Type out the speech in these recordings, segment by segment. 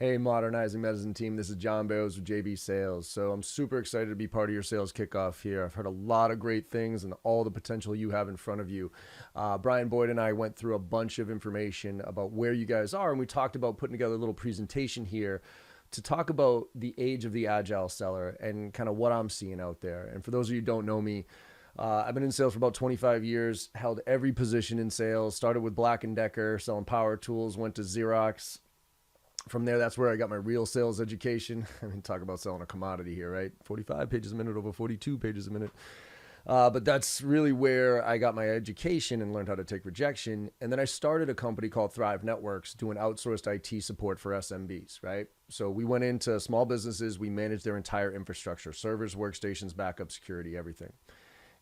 Hey, Modernizing Medicine team. This is John Bales with JB Sales. So I'm super excited to be part of your sales kickoff here. I've heard a lot of great things and all the potential you have in front of you. Brian Boyd and I went through a bunch of information about where you guys are, and we talked about putting together a little presentation here to talk about the age of the Agile seller and kind of what I'm seeing out there. And for those of you who don't know me, I've been in sales for about 25 years, held every position in sales, started with Black & Decker, selling power tools, went to Xerox. From there, that's where I got my real sales education. I mean, talk about selling a commodity here, right? 45 pages a minute over 42 pages a minute. But that's really where I got my education and learned how to take rejection. And then I started a company called Thrive Networks doing outsourced IT support for SMBs, right? So we went into small businesses. We managed their entire infrastructure, servers, workstations, backup, security, everything.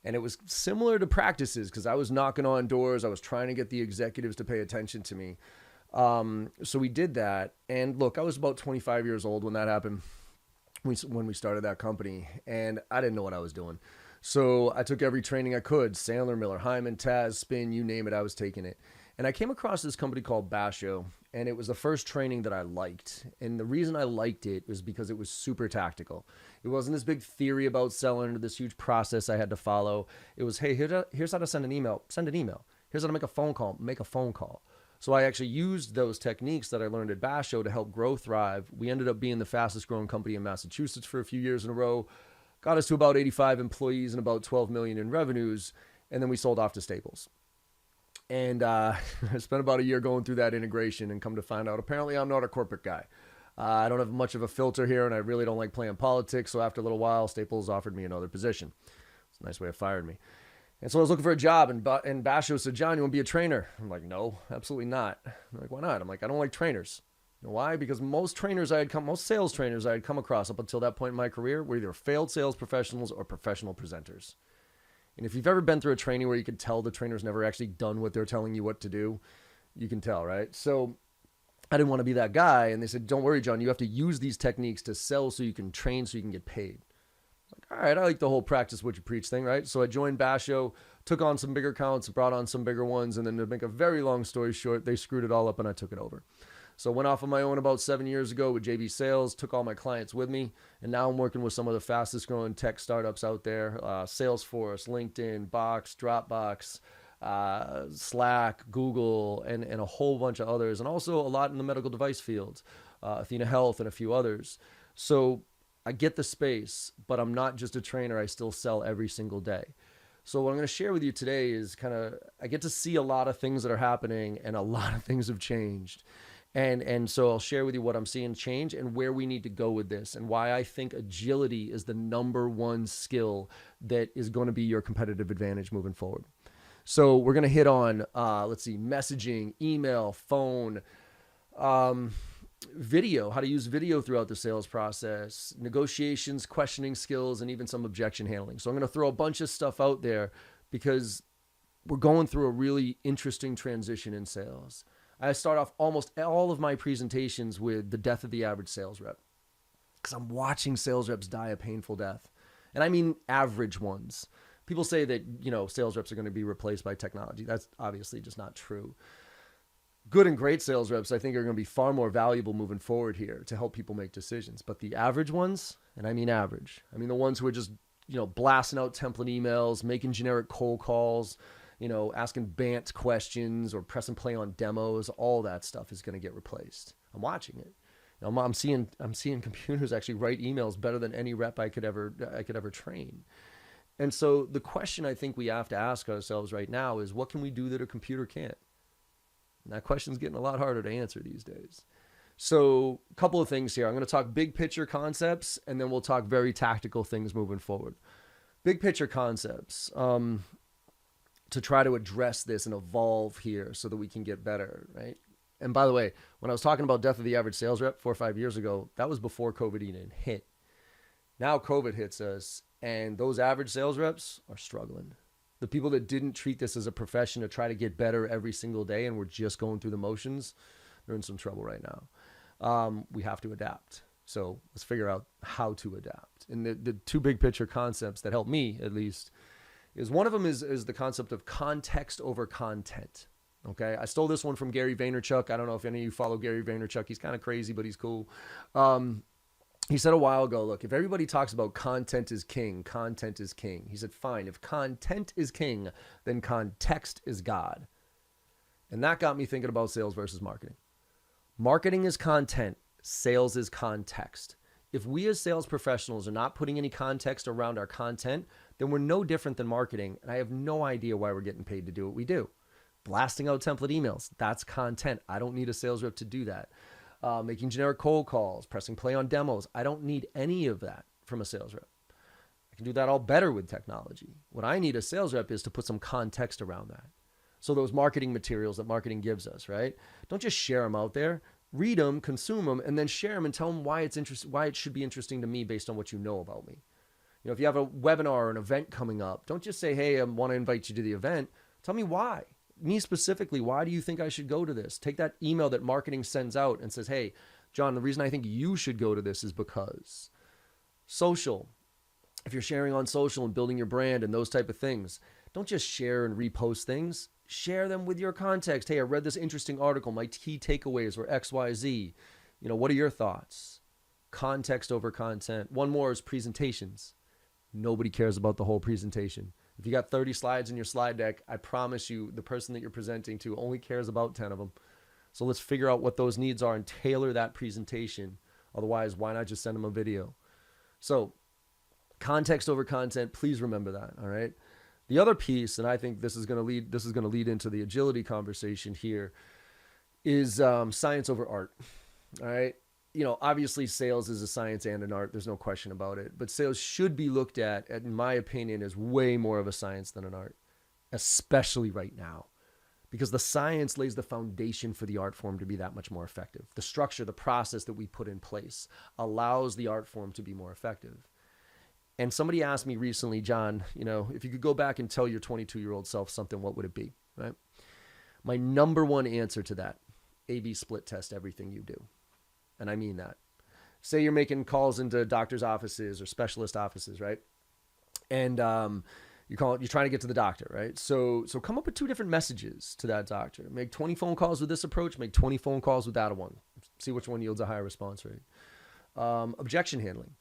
And it was similar to practices because I was knocking on doors. I was trying to get the executives to pay attention to me. So we did that. And look, I was about 25 years old when that happened, when we started that company, and I didn't know what I was doing. So I took every training I could, Sandler, Miller, Hyman, Taz, Spin, you name it, I was taking it. And I came across this company called Basho, and it was the first training that I liked. And the reason I liked it was because it was super tactical. It wasn't this big theory about selling or this huge process I had to follow. It was, hey, here's how to send an email. Send an email. Here's how to make a phone call. Make a phone call. So I actually used those techniques that I learned at Basho to help grow Thrive. We ended up being the fastest growing company in Massachusetts for a few years in a row, got us to about 85 employees and about 12 million in revenues. And then we sold off to Staples. And I spent about a year going through that integration and come to find out, apparently I'm not a corporate guy. I don't have much of a filter here and I really don't like playing politics. So after a little while, Staples offered me another position. It's a nice way of firing me. And so I was looking for a job, and Basho said, John, you want to be a trainer? I'm like, no, absolutely not. I'm like, why not? I'm like, I don't like trainers. You know why? Because most sales trainers I had come across up until that point in my career were either failed sales professionals or professional presenters. And if you've ever been through a training where you could tell the trainer's never actually done what they're telling you what to do, you can tell, right? So I didn't want to be that guy. And they said, don't worry, John, you have to use these techniques to sell so you can train so you can get paid. All right, I like the whole practice what you preach thing, right? So I joined Basho, took on some bigger accounts, brought on some bigger ones, and then to make a very long story short, they screwed it all up and I took it over. So I went off on my own about 7 years ago with JB Sales, took all my clients with me, and now I'm working with some of the fastest growing tech startups out there, Salesforce, LinkedIn, Box, Dropbox, Slack, Google, and a whole bunch of others, and also a lot in the medical device field, Athena Health and a few others. So I get the space, but I'm not just a trainer. I still sell every single day. So what I'm going to share with you today is I get to see a lot of things that are happening and a lot of things have changed. And so I'll share with you what I'm seeing change and where we need to go with this and why I think agility is the number one skill that is going to be your competitive advantage moving forward. So we're going to hit on, messaging, email, phone, video, how to use video throughout the sales process, negotiations, questioning skills, and even some objection handling. So I'm going to throw a bunch of stuff out there because we're going through a really interesting transition in sales. I start off almost all of my presentations with the death of the average sales rep because I'm watching sales reps die a painful death. And I mean average ones. People say that, sales reps are going to be replaced by technology. That's obviously just not true. Good and great sales reps, I think, are going to be far more valuable moving forward here to help people make decisions. But the average ones, and I mean average, I mean the ones who are just, blasting out template emails, making generic cold calls, asking bant questions or press and play on demos, all that stuff is going to get replaced. I'm watching it. I'm seeing computers actually write emails better than any rep I could ever train. And so the question I think we have to ask ourselves right now is, what can we do that a computer can't? And that question's getting a lot harder to answer these days. So a couple of things here. I'm going to talk big picture concepts, and then we'll talk very tactical things moving forward. Big picture concepts to try to address this and evolve here so that we can get better, right? And by the way, when I was talking about death of the average sales rep 4 or 5 years ago, that was before COVID even hit. Now COVID hits us, and those average sales reps are struggling. The people that didn't treat this as a profession to try to get better every single day and were just going through the motions, they're in some trouble right now. We have to adapt. So let's figure out how to adapt. And the two big picture concepts that help me, at least, is one of them is the concept of context over content. Okay. I stole this one from Gary Vaynerchuk. I don't know if any of you follow Gary Vaynerchuk. He's kind of crazy, but he's cool. He said a while ago, look, if everybody talks about content is king, content is king. He said, fine, if content is king, then context is God. And that got me thinking about sales versus marketing. Marketing is content, sales is context. If we as sales professionals are not putting any context around our content, then we're no different than marketing. And I have no idea why we're getting paid to do what we do. Blasting out template emails, that's content. I don't need a sales rep to do that. Making generic cold calls, pressing play on demos. I don't need any of that from a sales rep. I can do that all better with technology. What I need a sales rep is to put some context around that. So those marketing materials that marketing gives us, right? Don't just share them out there. Read them, consume them, and then share them and tell them why it should be interesting to me based on what you know about me. You know, if you have a webinar or an event coming up, don't just say, hey, I want to invite you to the event. Tell me why. Me specifically, why do you think I should go to this? Take that email that marketing sends out and says, hey, John, the reason I think you should go to this is because. Social. If you're sharing on social and building your brand and those type of things, don't just share and repost things. Share them with your context. Hey, I read this interesting article. My key takeaways were X, Y, Z. You know, what are your thoughts? Context over content. One more is presentations. Nobody cares about the whole presentation. If you got 30 slides in your slide deck, I promise you the person that you're presenting to only cares about 10 of them. So let's figure out what those needs are and tailor that presentation. Otherwise, why not just send them a video? So context over content, please remember that, all right? The other piece, and I think this is going to lead into the agility conversation here, is science over art, all right? You know, obviously sales is a science and an art. There's no question about it. But sales should be looked at, in my opinion, as way more of a science than an art, especially right now, because the science lays the foundation for the art form to be that much more effective. The structure, the process that we put in place allows the art form to be more effective. And somebody asked me recently, John, you know, if you could go back and tell your 22-year-old self something, what would it be, right? My number one answer to that, A/B split test everything you do. And I mean that. Say you're making calls into doctor's offices or specialist offices, right? And you're trying to get to the doctor, right? So come up with 2 different messages to that doctor. Make 20 phone calls with this approach. Make 20 phone calls with that one. See which one yields a higher response rate. Objection handling.